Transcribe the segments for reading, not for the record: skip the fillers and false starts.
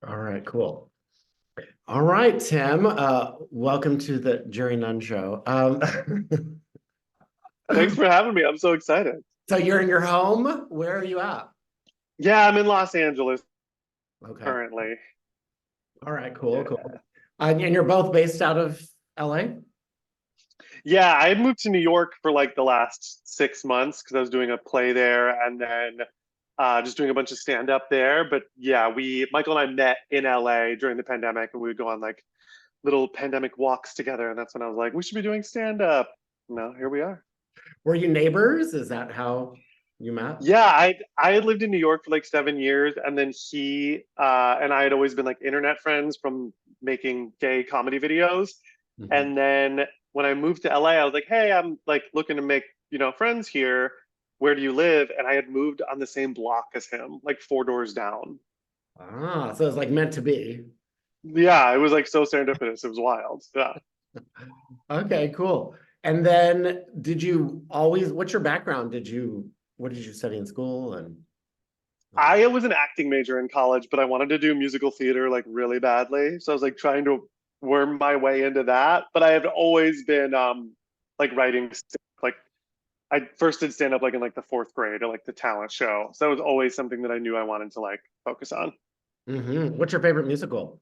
All right, cool. All right, Tim. Welcome to the Jerry Nunn Show. Thanks for having me. I'm so excited. So you're in your home. Where are you at? Yeah, I'm in Los Angeles Okay. currently. All right, cool, Yeah. cool. And you're both based out of LA? Yeah, I had moved to New York for like the last 6 months because I was doing a play there and then just doing a bunch of stand up there. But yeah, Michael and I met in LA during the pandemic and we would go on like little pandemic walks together. And that's when I was like, we should be doing stand up. No, here we are. Were you neighbors? Is that how you met? Yeah, I had lived in New York for like 7 years, and then he and I had always been like internet friends from making gay comedy videos. Mhm. And then when I moved to LA, I was like, hey, I'm like looking to make, friends here. Where do you live? And I had moved on the same block as him, like four doors down. So it's like meant to be. Yeah, it was like so serendipitous. It was wild. Yeah. Okay, cool. And then what's your background? What did you study in school? And um, I was an acting major in college, but I wanted to do musical theater like really badly. So I was like trying to worm my way into that. But I had always been like writing like I first did stand up like in like the fourth grade or like the talent show. So that was always something that I knew I wanted to like focus on. What's your favorite musical?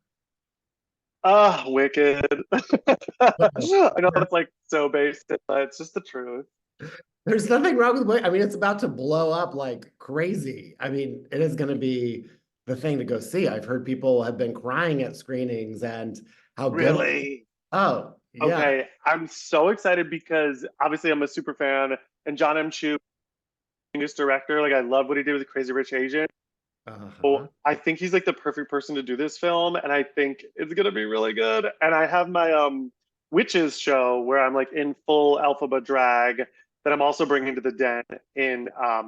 Ah, Wicked. I know that's like so basic, but it's just the truth. There's nothing wrong with I mean, it's about to blow up like crazy. I mean, it is going to be the thing to go see. I've heard people have been crying at screenings and how good. Really? Oh, yeah. Okay. I'm so excited because obviously I'm a super fan and John M. Chu, genius director, like I love what he did with Crazy Rich Asian. Uh-huh. So I think he's like the perfect person to do this film, and I think it's gonna be really good. And I have my witches show where I'm like in full alphaba drag that I'm also bringing to the den in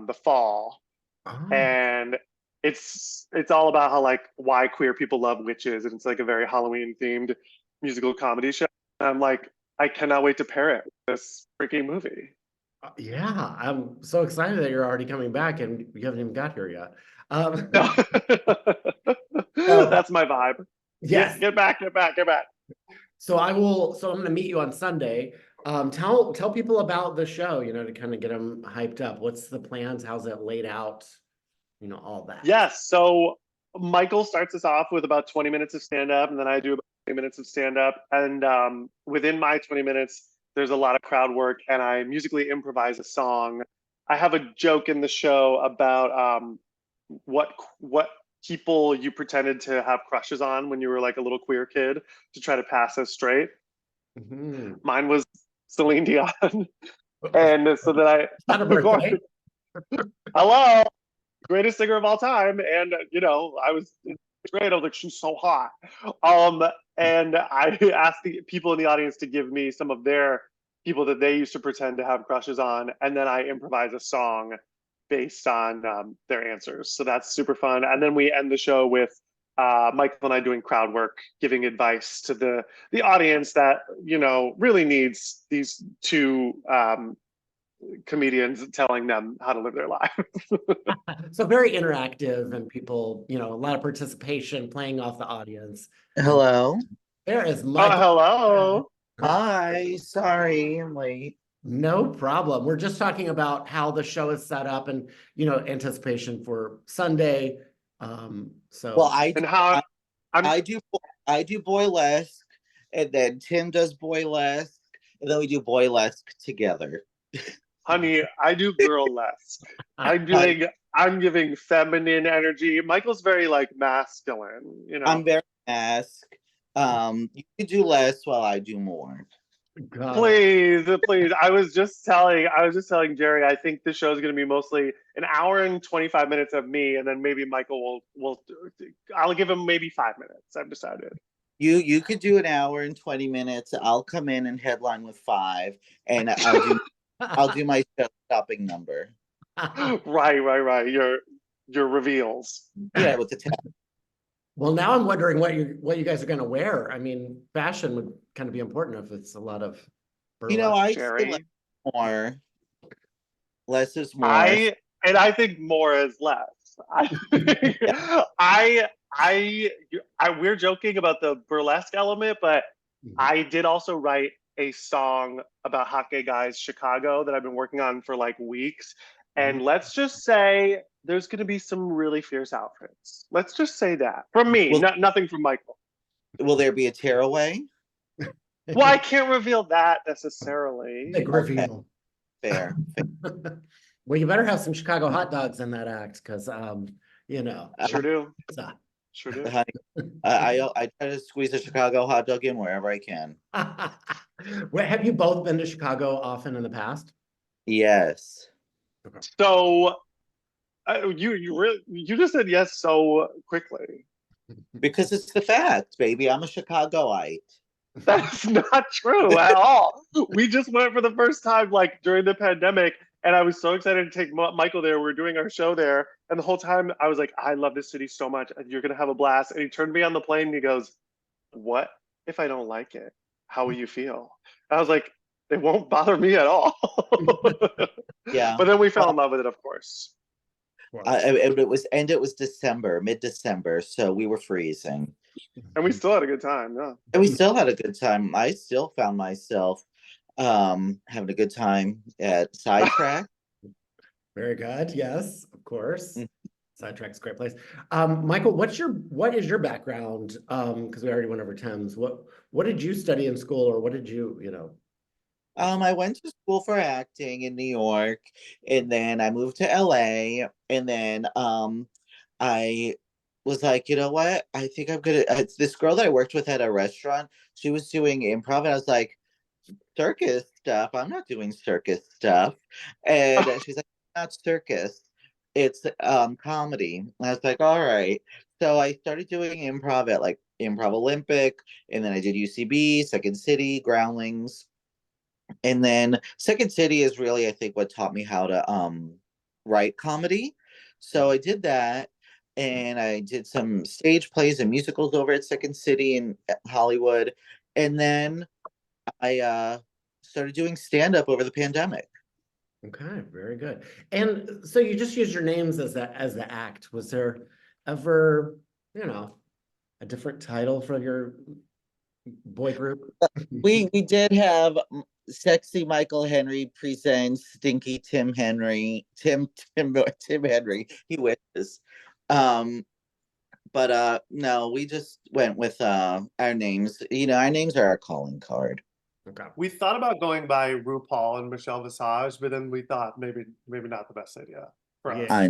the fall, Oh, and it's all about how like why queer people love witches, and it's like a very Halloween themed musical comedy show. And I'm like, I cannot wait to pair it with this freaking movie. yeah. I'm so excited that you're already coming back and you haven't even got here yet. No, So, that's my vibe. yes. Get back, get back, get back. So I'm going to meet you on Sunday. Tell people about the show, to kind of get them hyped up. What's the plans? How's it laid out? All that. Yes. So Michael starts us off with about 20 minutes of stand up, and then I do about 20 minutes of stand up. And within my 20 minutes, there's a lot of crowd work, and I musically improvise a song. I have a joke in the show about what people you pretended to have crushes on when you were like a little queer kid to try to pass as straight. Mhm. Mine was Celine Dion. And so that Not a of course, birthday. hello, greatest singer of all time. And I was great. I was like, she's so hot. Um, and I asked the people in the audience to give me some of their people that they used to pretend to have crushes on, and then I improvise a song based on their answers. So that's super fun. And then we end the show with Michael and I doing crowd work, giving advice to the audience that really needs these two comedians telling them how to live their life. So very interactive and people, a lot of participation playing off the audience. And Hello. there is Oh, Michael. hello. Hi. Sorry, I'm late. No problem. We're just talking about how the show is set up and, anticipation for Sunday. Well, So And how I'm, I do I do boylesque, and then Tim does boylesque, and then we do boylesque together. honey, I do girl less. I'm I, doing, I'm giving feminine energy. Michael's very like masculine. I'm very mask. You can do less while I do more. got it. Please, please. I was just telling Jerry, I think the show is going to be mostly an hour and 25 minutes of me, and then maybe Michael I'll give him maybe 5 minutes. I've decided. You could do an hour and 20 minutes. I'll come in and headline with five, and I'll do my stopping number. Right, right, right. Your reveals. Yeah, with the tap. Well, now I'm wondering what you guys are going to wear. I mean, fashion would kind of be important if it's a lot of burlap. I'd say less Jerry. more. Less is more. I and I think more is less. I Yeah. I we're joking about the burlesque element, but Mhm. I did also write a song about hot gay guys, Chicago, that I've been working on for like weeks. And let's just say there's going to be some really fierce outfits. Let's just say that from me, Will, nothing from Michael. will there be a tearaway? Well, I can't reveal that necessarily. Big reveal. Fair. Well, you better have some Chicago hot dogs in that act, because you know. Sure do. pizza. Sure do. Honey, I try to squeeze a Chicago hot dog in wherever I can. Well, have you both been to Chicago often in the past? Yes. So you just said yes so quickly. Because it's the fact, baby. I'm a Chicagoite. That's not true at all. We just went for the first time like during the pandemic, and I was so excited to take Michael there. We were doing our show there, and the whole time I was like, I love this city so much, and you're gonna have a blast. And he turned me on the plane and he goes, "What if I don't like it? How will you feel?" I was like, "It won't bother me at all." Yeah. But then we fell in love with it, of course. It was December, mid-December, so we were freezing. And we still had a good time, yeah. And we still had a good time. I still found myself having a good time at Sidetrack. Very good. Yes, of course. Mm. Sidetrack's a great place. Michael, what is your background? Because we already went over Tim's. What did you study in school, or what did you? I went to school for acting in New York, and then I moved to LA, and then I was like, you know what? I think I'm gonna. This girl that I worked with at a restaurant, she was doing improv, and I was like, circus stuff. I'm not doing circus stuff, and she's like, not circus. It's comedy. And I was like, all right. So I started doing improv at like Improv Olympic, and then I did UCB, Second City, Groundlings. And then Second City is really, I think, what taught me how to write comedy. So I did that, and I did some stage plays and musicals over at Second City in Hollywood. And then I started doing stand-up over the pandemic. Okay, very good. And so you just used your names as the act. Was there ever, a different title for your boy group? We did have Sexy Michael Henry presents Stinky Tim Henry. Tim Henry. He wishes. But no, we just went with our names. Our names are our calling card. Okay. We thought about going by RuPaul and Michelle Visage, but then we thought maybe not the best idea for us. Yeah.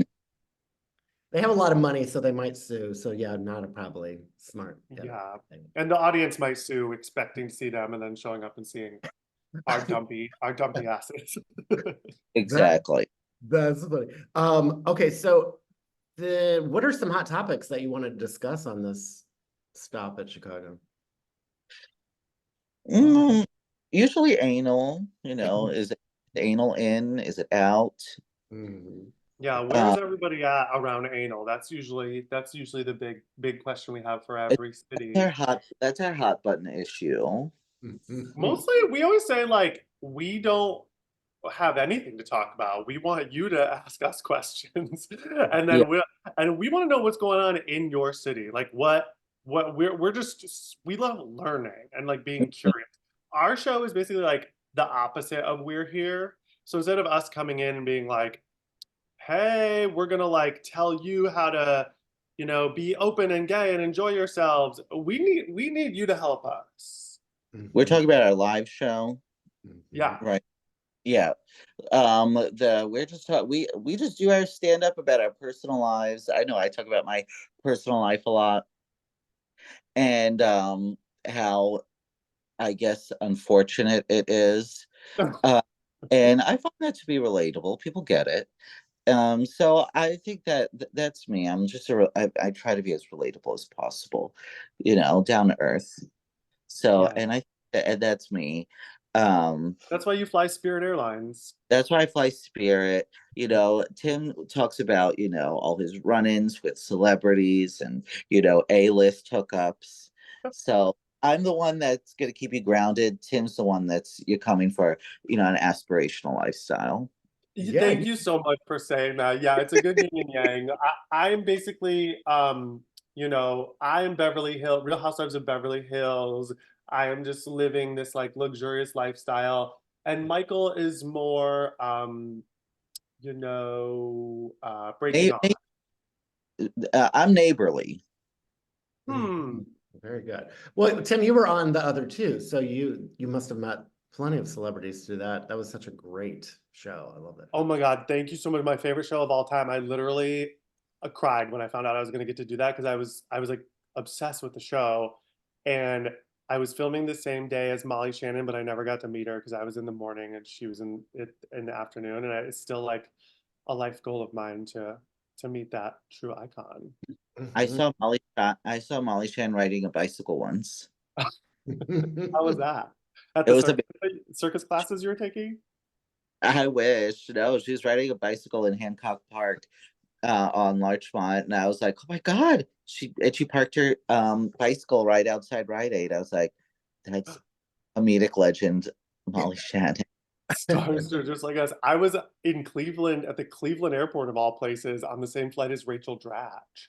They have a lot of money, so they might sue. So yeah, not probably smart. Yeah. And the audience might sue, expecting to see them, and then showing up and seeing our dumpy asses. Exactly. That's funny. Okay, so what are some hot topics that you want to discuss on this stop at Chicago? Usually anal, is it anal in? Is it out? Mhm. Yeah, where's everybody at around anal? That's usually the big question we have for every city. That's our hot button issue. Mostly, we always say like we don't have anything to talk about. We want you to ask us questions, and then we want to know what's going on in your city. Like what we love learning and like being curious. Our show is basically like the opposite of We're Here. So instead of us coming in and being like, hey, we're gonna like tell you how to, be open and gay and enjoy yourselves. We need you to help us. We're talking about our live show. Yeah. Right. Yeah. We just do our stand up about our personal lives. I know I talk about my personal life a lot, and how I guess unfortunate it is. And I find that to be relatable. People get it. So I think that's me. I'm just I try to be as relatable as possible, down to earth. So, yeah. and that's me. That's why you fly Spirit Airlines. That's why I fly Spirit. Tim talks about, all his run-ins with celebrities and, A-list hookups. So I'm the one that's going to keep you grounded. Tim's the one you're coming for, an aspirational lifestyle. Yeah. Thank you so much for saying that. Yeah, it's a good yin and yang. I'm basically, you know, I am Beverly Hills, Real Housewives of Beverly Hills. I am just living this like luxurious lifestyle. And Michael is more, breaking Na- off. I'm neighborly. Hmm. Very good. Well, Tim, you were on the other two, so you must have met plenty of celebrities through that. That was such a great show. I love it. Oh my God, thank you so much. My favorite show of all time. I literally cried when I found out I was going to get to do that because I was like obsessed with the show, and I was filming the same day as Molly Shannon, but I never got to meet her because I was in the morning and she was in it in the afternoon, and it's still like a life goal of mine to meet that true icon. Mhm. I saw Molly Chan riding a bicycle once. How was that? At It the was a bit, circus classes you were taking? I wish. No, she was riding a bicycle in Hancock Park on Larchmont, and I was like, oh my God. She parked her bicycle right outside Rite Aid. I was like, that's comedic legend, Molly Shannon. Stars are just like us. I was in Cleveland at the Cleveland airport of all places on the same flight as Rachel Dratch.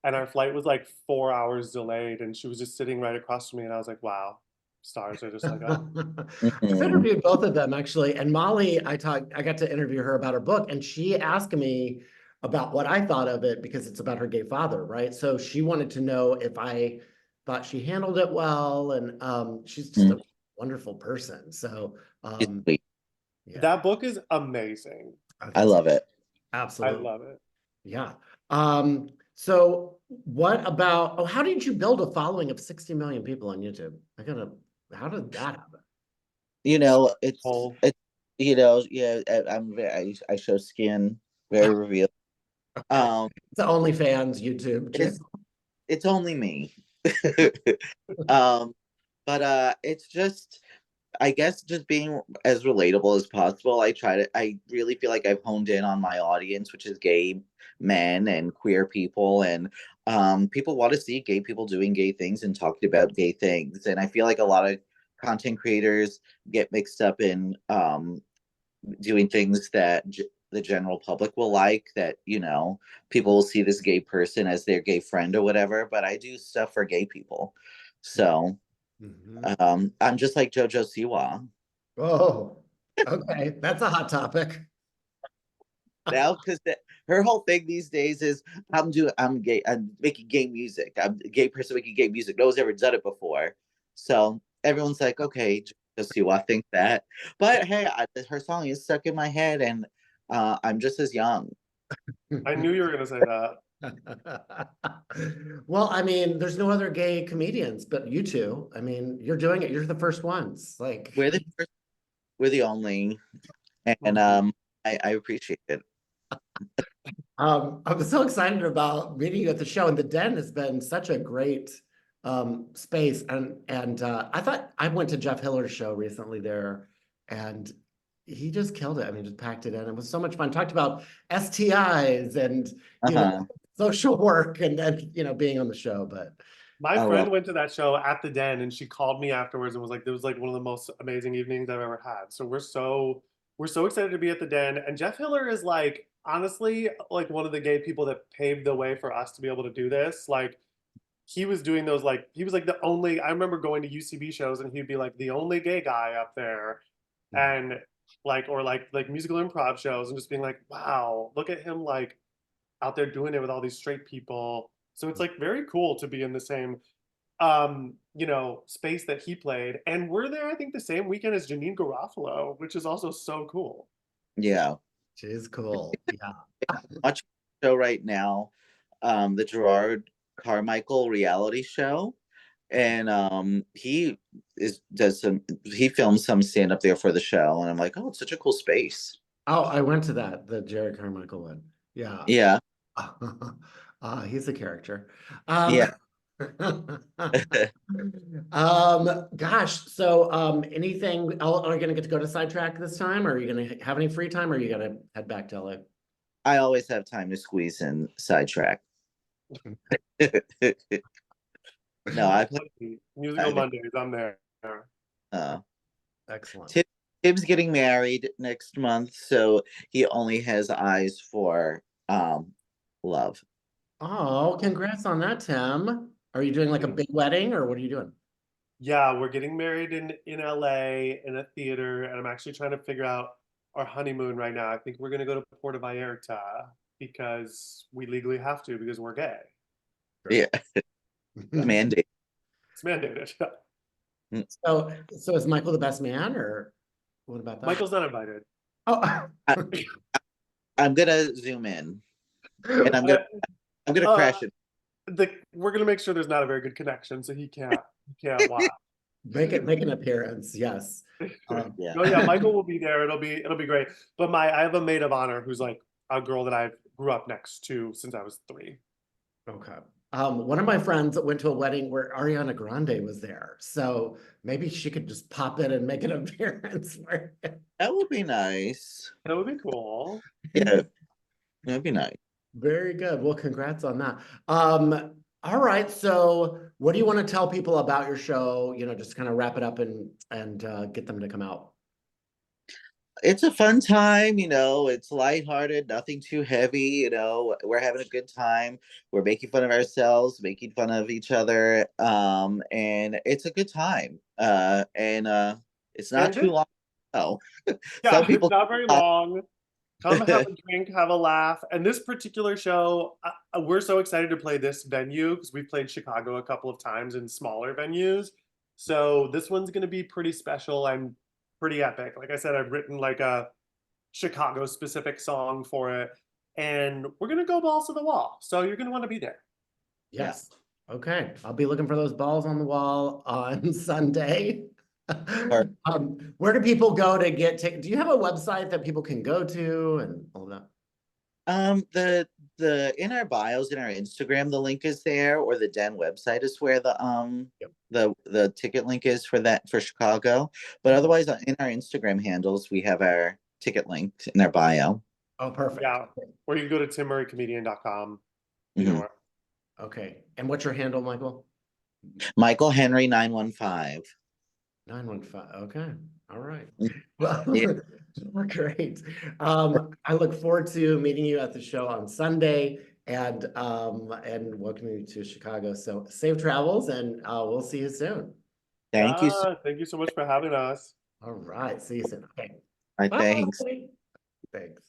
And our flight was like 4 hours delayed, and she was just sitting right across from me. And I was like, wow, stars are just like us. I've Mhm. interviewed both of them actually, and Molly, I got to interview her about her book, and she asked me about what I thought of it because it's about her gay father, right? So she wanted to know if I thought she handled it well, and she's just a wonderful person. So She's sweet. yeah, That book is amazing. I I think so. love it. I Absolutely. love it. Yeah. So what about, how did you build a following of 60 million people on YouTube? How did that happen? You know, Oh, it's yeah, I show skin, very revealing. Okay. Um, It's the OnlyFans YouTube it's channel. it's only me. Um, but it's just, I guess, just being as relatable as possible. I really feel like I've honed in on my audience, which is gay men and queer people, and people want to see gay people doing gay things and talking about gay things. And I feel like a lot of content creators get mixed up in doing things that the general public will like, that people will see this gay person as their gay friend or whatever, but I do stuff for gay people. So Mhm. I'm just like Jojo Siwa Oh, okay. That's a hot topic. now, because her whole thing these days is I'm gay, I'm making gay music, I'm a gay person making gay music, no one's ever done it before. So everyone's like, okay, Jojo Siwa think that, but hey, her song is stuck in my head, and I'm just as young. I knew you were going to say that. Well, I mean, there's no other gay comedians but you two. I mean, you're doing it. You're the first ones. Like, We're the first, we're the only, and Mhm. I appreciate it. I'm so excited about meeting you at the show, and the Den has been such a great space. And I thought I went to Jeff Hiller's show recently there, and he just killed it. I mean, just packed it in. It was so much fun. Talked about STIs and Uh-huh. social work and being on the show. But My I love friend went to that show at the Den, and she called me afterwards and was like, "It was like one of the most amazing evenings I've ever had." So we're so excited to be at the Den. And Jeff Hiller is like honestly like one of the gay people that paved the way for us to be able to do this. Like he was doing those like he was like the only. I remember going to UCB shows and he'd be like the only gay guy up there, and like musical improv shows and just being like, "Wow, look at him like out there doing it with all these straight people." So it's like very cool to be in the same space that he played. And we're there, I think, the same weekend as Janine Garofalo, which is also so cool. yeah. she's cool. Yeah. Watching the show right now, the Gerard Carmichael reality show, and he films some stand up there for the show, and I'm like, oh, it's such a cool space. Oh, I went to the Jared Carmichael one. Yeah. Yeah, He's a character. yeah. Gosh, so anything, are you gonna get to go to Sidetrack this time? Or are you gonna have any free time, or are you gonna head back to LA? I always have time to squeeze in sidetrack. No, Musical I Mondays, I'm there. uh, Excellent. Tim's getting married next month, so he only has eyes for love. Oh, congrats on that, Tim. Are you doing like a big wedding or what are you doing? Yeah, we're getting married in LA in a theater, and I'm actually trying to figure out our honeymoon right now. I think we're gonna go to Puerto Vallarta because we legally have to because we're gay. Yeah, mandate. It's mandated. So is Michael the best man or what about that? Michael's not invited. Oh, I, I'm gonna zoom in and I'm gonna Uh, crash it. we're gonna make sure there's not a very good connection, so he can't watch. make an appearance, yes. Yeah. Oh yeah, Michael will be there. It'll be great. But I have a maid of honor who's like a girl that I grew up next to since I was 3. Okay. One of my friends went to a wedding where Ariana Grande was there, so maybe she could just pop in and make an appearance. That would be nice. That would be cool. Yeah, that'd be nice. Very good. Well, congrats on that. All right. So what do you want to tell people about your show? You know, just kind of wrap it up and get them to come out. It's a fun time, it's lighthearted, nothing too heavy, we're having a good time. We're making fun of ourselves, making fun of each other. And it's a good time. And it's not And too long. Oh, yeah, some it's people not very long. Come have a drink, have a laugh. And this particular show, we're so excited to play this venue because we've played Chicago a couple of times in smaller venues. So this one's going to be pretty special and pretty epic. Like I said, I've written like a Chicago specific song for it, and we're going to go balls to the wall. So you're going to want to be there. Yes. Okay. I'll be looking for those balls on the wall on Sunday. Or- Where do people go to get tickets? Do you have a website that people can go to and all that? the in our bios in our Instagram, the link is there, or the Den website is where Yep. the ticket link is for that for Chicago. But otherwise, in our Instagram handles, we have our ticket linked in our bio. Oh, perfect. Yeah. Or you can go to timmurraycomedian.com. Mhm. Okay. And what's your handle, Michael? Michael Henry 915. 915. Okay. All right. Yeah. Well, great. I look forward to meeting you at the show on Sunday and welcoming you to Chicago. So safe travels and we'll see you soon. Thank you so Thank you so much for having us. All right. See you soon. Okay. much. Bye. Thanks. Thanks.